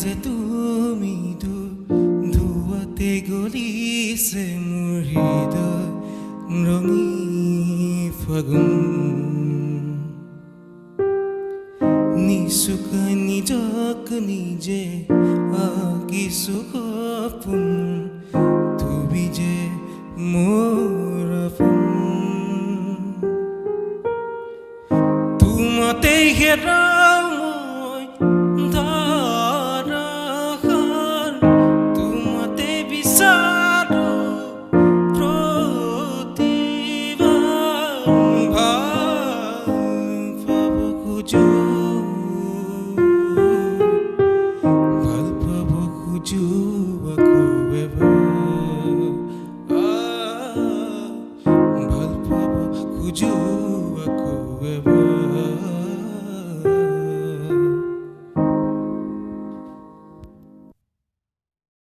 যে তুমি ধুৱাতে গলিছে মোৰ হৃদয় ৰঙী ফাগুন নিচুকাই নিজক নিজে আঁকিছো সপোন তুমি যে মোৰ আপোন তোমাতে হেৰাও মই ধাৰাসাৰ তোমাতে বিচাৰো প্ৰতিবাৰ ভাল পাব খোজো আকৌ এবাৰ ভাল পাব খোজো